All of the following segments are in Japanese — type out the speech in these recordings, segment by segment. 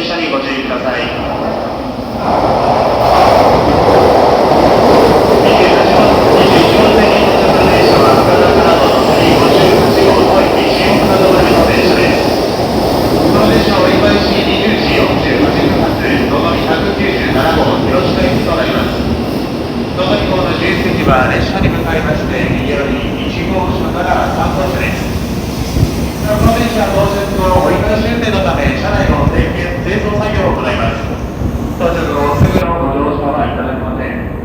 車にご注意ください。列車に向かいまして、右より1号車から3号車です。この電車到着後、折り返し運転のため、車内の点検・清掃作業を行います。到着後、すぐのご乗車はいただけません。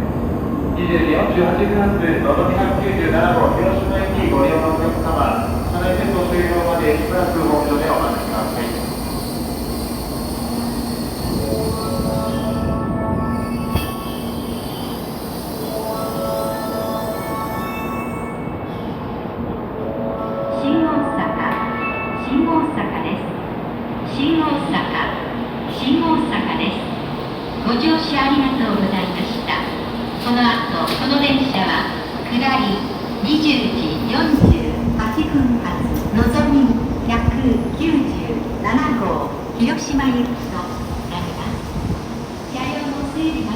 20時48分発、のぞみ197号広島駅ご利用のお客様、車内点灯終了までしばらくホーム上でお待ちください。ご乗車ありがとうございました。この後、この電車は下り20時48分発のぞみ197号広島行きとなります。車両の整備が